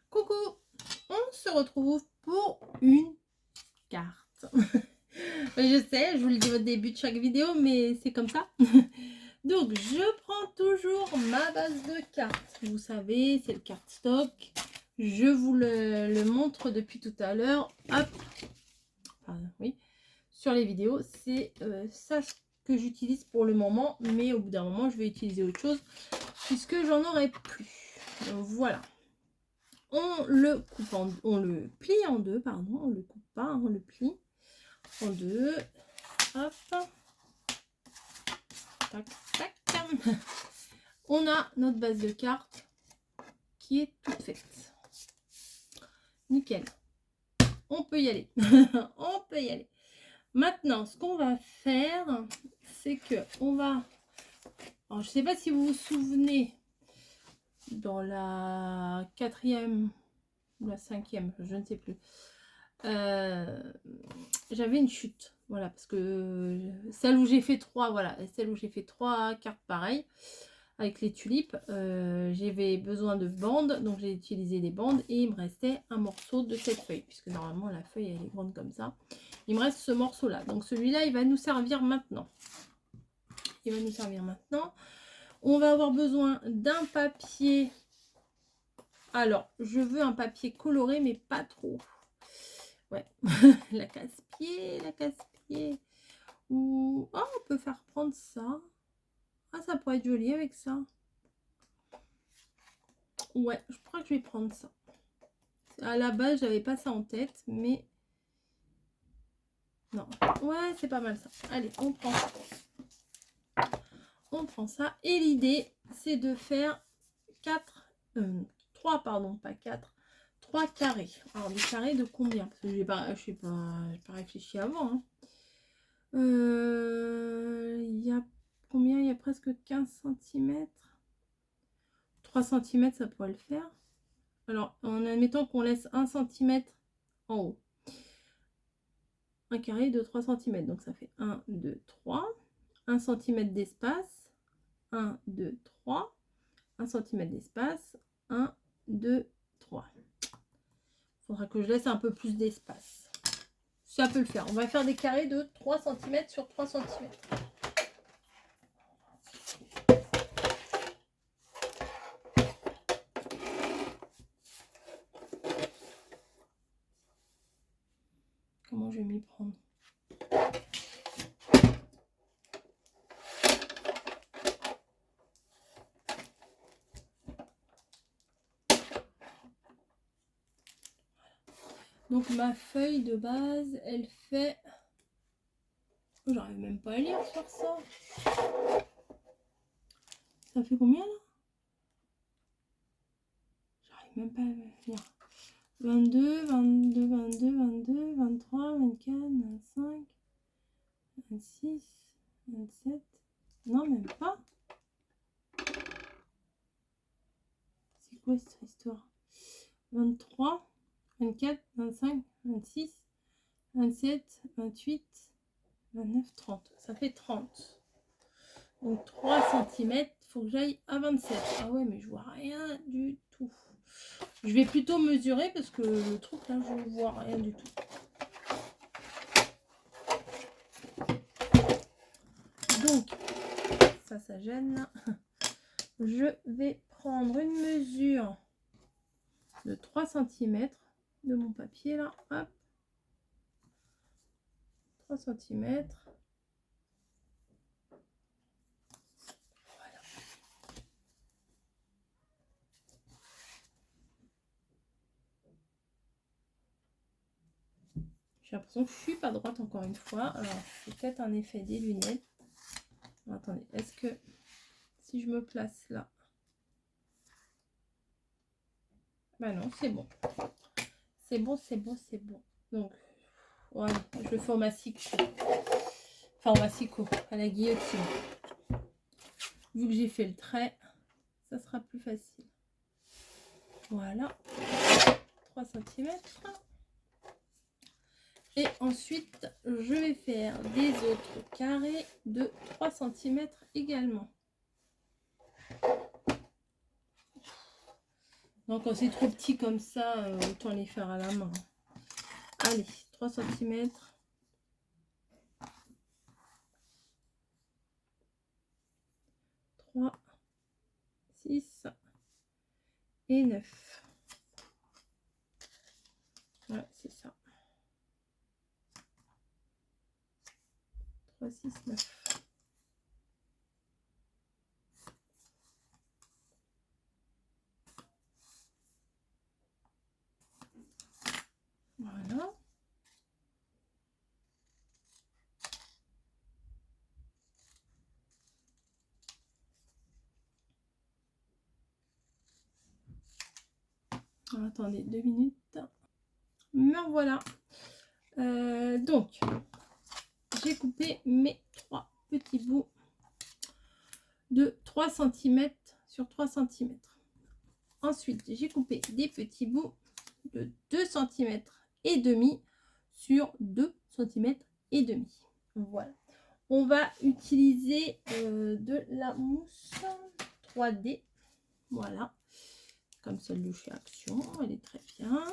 Coucou, on se retrouve pour une carte. Je sais, je vous le dis au début de chaque vidéo, mais c'est comme ça. Donc, je prends toujours ma base de cartes. Vous savez, c'est le cardstock. Je vous le montre depuis tout à l'heure. Hop, oui, sur les vidéos. C'est ça que j'utilise pour le moment, mais au bout d'un moment, je vais utiliser autre chose puisque j'en aurai plus. Voilà. On le coupe on le plie en deux, pardon, on le coupe pas, hein, on le plie en deux. Hop. Tac, tac. On a notre base de cartes qui est toute faite. Nickel. On peut y aller. On peut y aller. Maintenant, ce qu'on va faire, c'est que on va... Alors, je sais pas si vous vous souvenez, dans la 4e ou la 5e, je ne sais plus. J'avais une chute, voilà, parce que celle où j'ai fait 3, voilà, celle où j'ai fait 3 cartes pareilles avec les tulipes, j'avais besoin de bandes, donc j'ai utilisé des bandes et il me restait un morceau de cette feuille, puisque normalement la feuille elle est grande comme ça. Il me reste ce morceau là, donc celui-là il va nous servir maintenant. Il va nous servir maintenant. On va avoir besoin d'un papier. Alors, je veux un papier coloré, mais pas trop. Ouais, la casse-pied, la casse-pied. Ou oh, on peut faire prendre ça. Ah, ça pourrait être joli avec ça. Ouais, je crois que je vais prendre ça. À la base, j'avais pas ça en tête, mais non. Ouais, c'est pas mal ça. Allez, on prend ça. On prend ça. Et l'idée, c'est de faire 3, pardon, pas 4. 3 carrés. Alors, des carrés de combien? Parce que j'ai pas réfléchi avant. Hein. Il y a combien? Il y a presque 15 cm. 3 cm, ça pourrait le faire. Alors, en admettant qu'on laisse 1 cm en haut. Un carré de 3 cm. Donc, ça fait 1, 2, 3. 1 cm d'espace. 1, 2, 3. 1 cm d'espace. 1, 2, 3. Il faudra que je laisse un peu plus d'espace. Ça peut le faire. On va faire des carrés de 3 cm sur 3 cm. Comment je vais m'y prendre? Donc ma feuille de base, elle fait... Oh, j'arrive même pas à lire sur ça. Ça fait combien là? J'arrive même pas à lire. 22, 22, 22, 22, 23, 24, 25, 26, 27. Non, même pas. C'est quoi cette histoire? 23, 24, 25, 26, 27, 28, 29, 30. Ça fait 30. Donc 3 cm, il faut que j'aille à 27. Ah ouais, mais je vois rien du tout. Je vais plutôt mesurer parce que le truc là, je ne vois rien du tout. Donc, ça gêne. Je vais prendre une mesure de 3 cm de mon papier là. Hop. 3 cm. Voilà. J'ai l'impression que je suis pas droite encore une fois. Alors, c'est peut-être un effet des lunettes. Attendez, est-ce que si je me place là... Bah non, c'est bon. C'est bon, c'est bon, c'est bon. Donc, voilà, je le fais au massicot. Enfin, au massicot, à la guillotine. Vu que j'ai fait le trait, ça sera plus facile. Voilà. 3 cm. Et ensuite, je vais faire des autres carrés de 3 cm également. Donc quand c'est trop petit comme ça, autant les faire à la main. Allez, 3 cm. 3, 6 et 9. Ouais, c'est ça. 3, 6, 9. Voilà. Alors, attendez 2 minutes. Me voilà. Donc, j'ai coupé mes 3 petits bouts de 3 cm sur 3 cm. Ensuite, j'ai coupé des petits bouts de 2 cm et demi sur 2 cm et demi. Voilà. On va utiliser de la mousse 3D. Voilà. Comme celle de chez Action. Elle est très bien.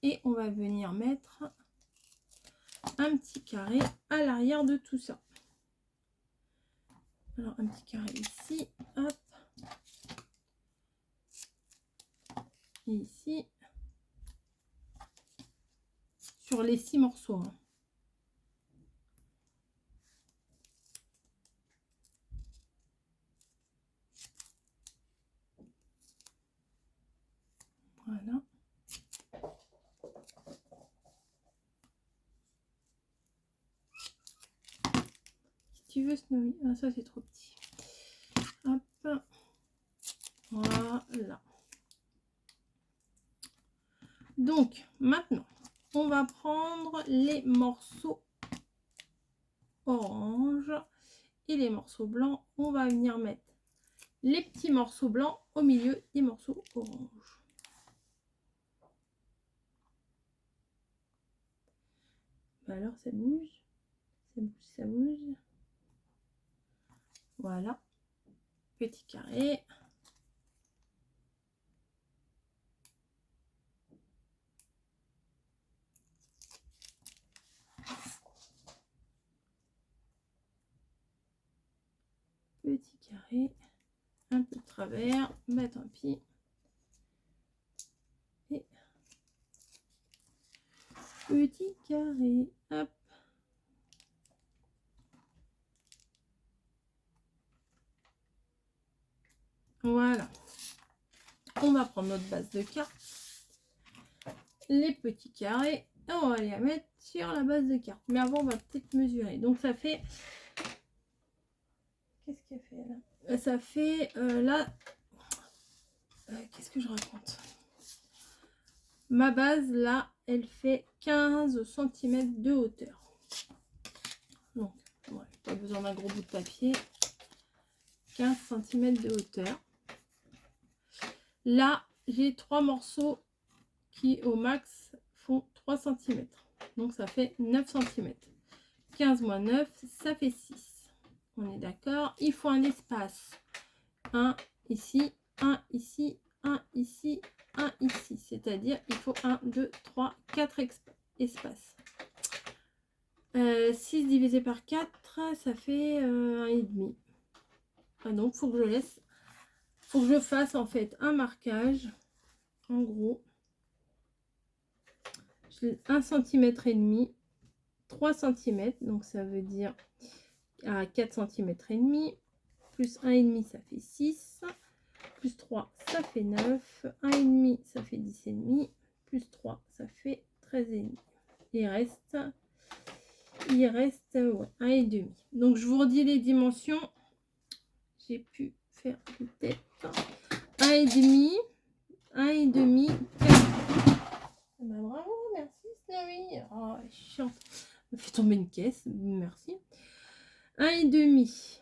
Et on va venir mettre un petit carré à l'arrière de tout ça. Alors, un petit carré ici. Hop. Et ici. Sur les 6 morceaux. Hein. Voilà. Si tu veux, Snowy. Ah, ça, c'est trop petit. Hop. Voilà. Donc, maintenant, on va prendre les morceaux orange et les morceaux blancs. On va venir mettre les petits morceaux blancs au milieu des morceaux orange. Alors, ça bouge. Ça bouge, ça bouge. Voilà. Petit carré. Petit carré. Un peu de travers. Bah, tant pis. Et petit carré. Hop. Voilà. On va prendre notre base de carte. Les petits carrés. Et on va les mettre sur la base de carte. Mais avant, on va peut-être mesurer. Donc, ça fait... Qu'est-ce qu'elle fait là? Ça fait là... qu'est-ce que je raconte? Ma base, là, elle fait 15 cm de hauteur. Donc, ouais, pas besoin d'un gros bout de papier. 15 cm de hauteur. Là, j'ai 3 morceaux qui, au max, font 3 cm. Donc, ça fait 9 cm. 15 moins 9, ça fait 6. On est d'accord? Il faut un espace. Un ici, un ici, un ici, un ici. C'est-à-dire, il faut 1, 2, 3, 4 espaces. 6 divisé par 4, ça fait 1,5. Ah, donc, il faut que je laisse... faut que je fasse, en fait, un marquage. En gros, 1 cm et demi, 3 cm. Donc, ça veut dire à 4 cm et demi. Plus 1,5, ça fait 6. Plus 3, ça fait 9. 1,5, ça fait 10,5. Plus 3, ça fait 13,5. Il reste ouais, 1,5. Donc, je vous redis les dimensions. J'ai pu faire une tête. 1,5. 1,5. 4. Bah, bravo, merci Snowy. Oh, chiant. Me fait tomber une caisse. Merci. 1,5.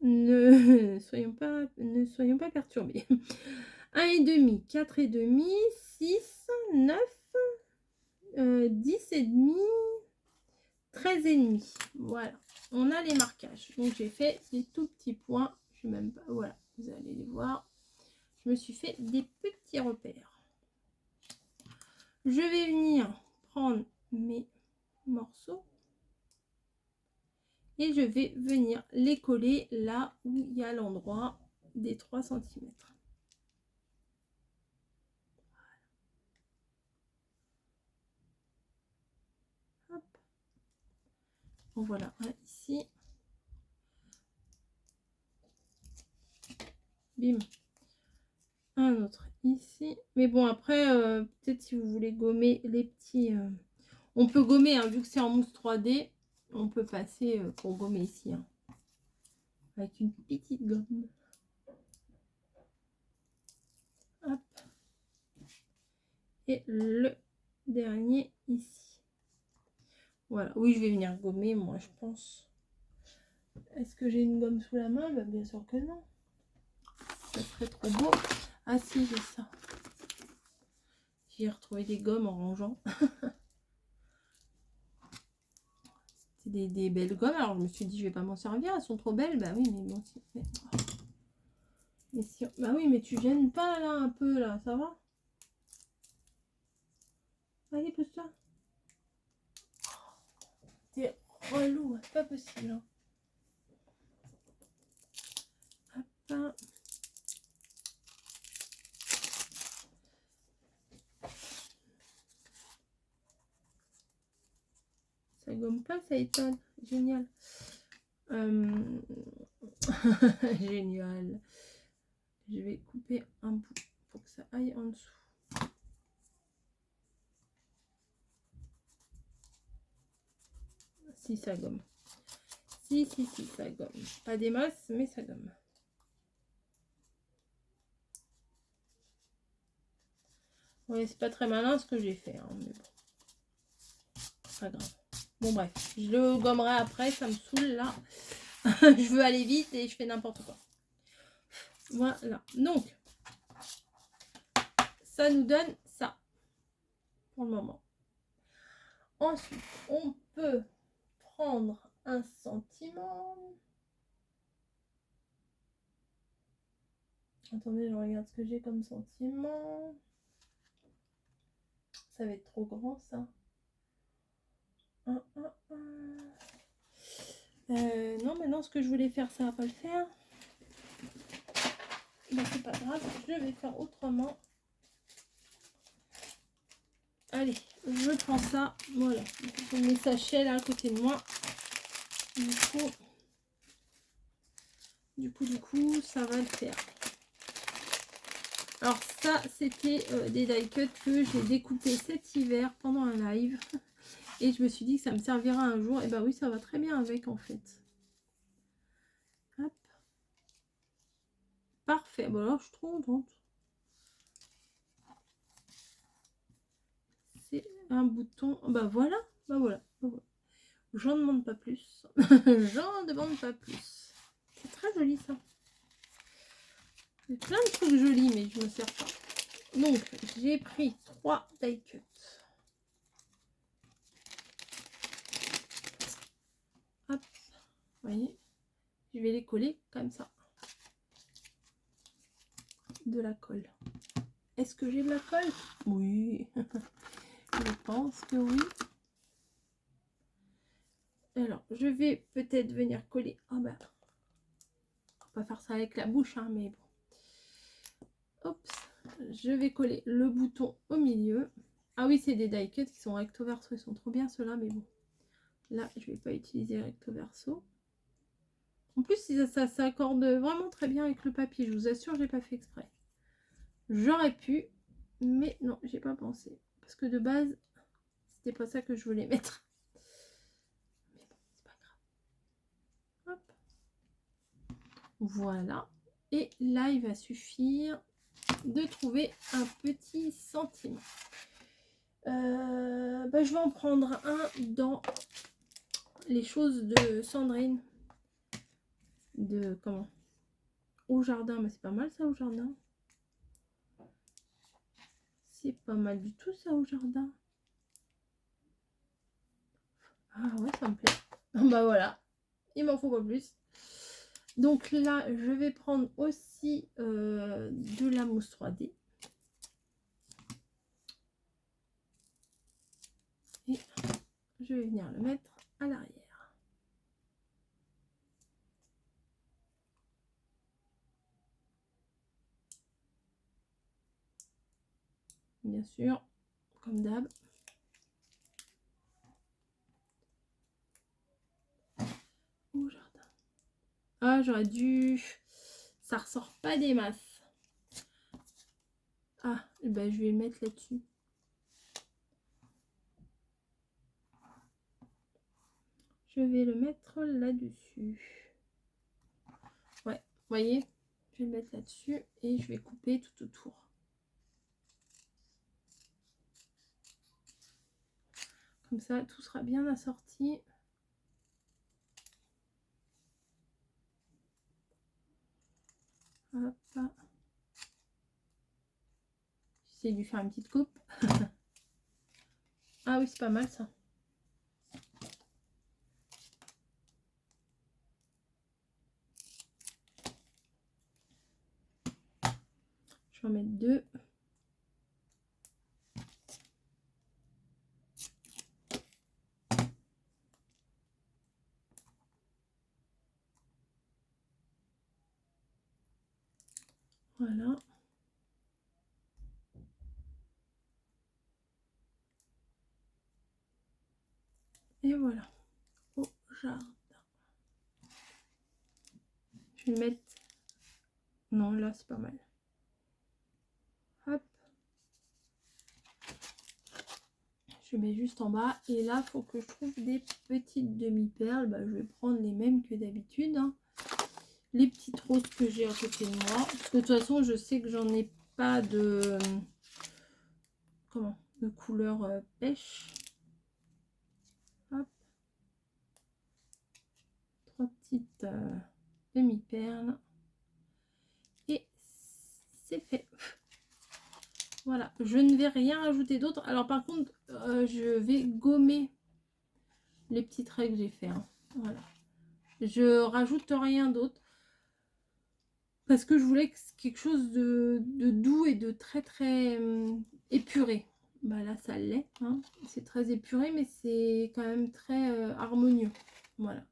Ne soyons pas perturbés. 1,5, 4,5, 6, 9, 10,5, 13,5. Voilà, on a les marquages. Donc j'ai fait des tout petits points. Je sais même pas. Voilà, vous allez les voir. je me suis fait des petits repères. Je vais venir prendre mes morceaux et je vais venir les coller là où il y a l'endroit des 3 cm. Hop. Bon, voilà, un ici. Bim. Un autre ici. Mais bon, après, peut-être si vous voulez gommer les petits... on peut gommer, hein, vu que c'est en mousse 3D, on peut passer pour gommer ici. Hein, avec une petite gomme. Hop. Et le dernier ici. Voilà. Oui, je vais venir gommer, moi, je pense. Est-ce que j'ai une gomme sous la main? Bah, bien sûr que non. Ça serait trop beau. Ah si, j'ai ça. J'ai retrouvé des gommes en rangeant. C'était des belles gommes. Alors, je me suis dit, je vais pas m'en servir. Elles sont trop belles. Bah oui, mais bon, si. Mais si... Bah oui, mais tu gênes pas, là, un peu, là. Ça va? Allez, pousse-toi. T'es relou, c'est pas possible. Hein. Hop. Ça gomme pas, ça étonne. Génial. Génial. Je vais couper un bout pour que ça aille en dessous. Si, ça gomme. Si, ça gomme. Pas des masses, mais ça gomme. Ouais, c'est pas très malin ce que j'ai fait, hein, mais bon. Pas grave. Bon, bref. Je le gommerai après, ça me saoule, là. Je veux aller vite et je fais n'importe quoi. Voilà. Donc, ça nous donne ça. Pour le moment. Ensuite, on peut prendre un sentiment. Attendez, je regarde ce que j'ai comme sentiment. Ça va être trop grand, ça. Non, maintenant, ce que je voulais faire, ça va pas le faire. Ben, c'est pas grave, je vais faire autrement. Allez, je prends ça. Voilà. J'ai mes sachets là à côté de moi. Du coup, ça va le faire. Alors ça, c'était des die cuts que j'ai découpé cet hiver pendant un live. Et je me suis dit que ça me servira un jour. Et bah oui, ça va très bien avec en fait. Hop. Parfait. Bon alors, je suis trop contente. C'est un bouton. Bah voilà. Bah voilà. J'en demande pas plus. J'en demande pas plus. C'est très joli ça. Il y a plein de trucs jolis, mais je me sers pas. Donc, j'ai pris 3 die cuts. Hop. Vous voyez, je vais les coller comme ça. De la colle. Est-ce que j'ai de la colle? Oui. Je pense que oui. Alors, je vais peut-être venir coller. Ah bah, on va pas faire ça avec la bouche, hein, mais bon. Hop, je vais coller le bouton au milieu. Ah oui, c'est des die cuts qui sont recto verso. Ils sont trop bien ceux-là, mais bon. Là, je vais pas utiliser recto verso. En plus, ça s'accorde vraiment très bien avec le papier. Je vous assure, j'ai pas fait exprès. J'aurais pu, mais non, j'ai pas pensé. Parce que de base, c'était pas ça que je voulais mettre. Mais bon, c'est pas grave. Hop. Voilà. Et là, il va suffire de trouver un petit centime. Bah, je vais en prendre un dans les choses de Sandrine. De comment? Au jardin. Mais c'est pas mal ça au jardin. C'est pas mal du tout ça au jardin. Ah ouais, ça me plaît. Bah voilà. Il m'en faut pas plus. Donc là, je vais prendre aussi de la mousse 3D. Et je vais venir le mettre à l'arrière. Bien sûr, comme d'hab. Au jardin. Ah, j'aurais dû... Ça ressort pas des masses. Ah, ben je vais le mettre là-dessus. Je vais le mettre là-dessus. Ouais, vous voyez, je vais le mettre là-dessus et je vais couper tout autour. Comme ça, tout sera bien assorti. Hop. J'essaie de lui faire une petite coupe. Ah oui, c'est pas mal ça. Je vais en mettre 2. Voilà. Et voilà. Au jardin. Je vais mettre... Non, là, c'est pas mal. Hop. Je mets juste en bas. Et là, il faut que je trouve des petites demi-perles. Bah, je vais prendre les mêmes que d'habitude. Hein. Les petites roses que j'ai à côté de moi. Parce que de toute façon, je sais que j'en ai pas de... Comment? De couleur pêche. Hop. 3 petites demi-perles. Et c'est fait. Voilà, je ne vais rien ajouter d'autre. Alors par contre, je vais gommer les petits traits que j'ai fait. Hein. Voilà. Je rajoute rien d'autre. Parce que je voulais quelque chose de doux et de très très épuré. Bah là, ça l'est. Hein. C'est très épuré, mais c'est quand même très harmonieux. Voilà.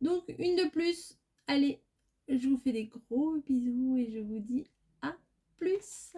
Donc, une de plus. Allez, je vous fais des gros bisous et je vous dis à plus.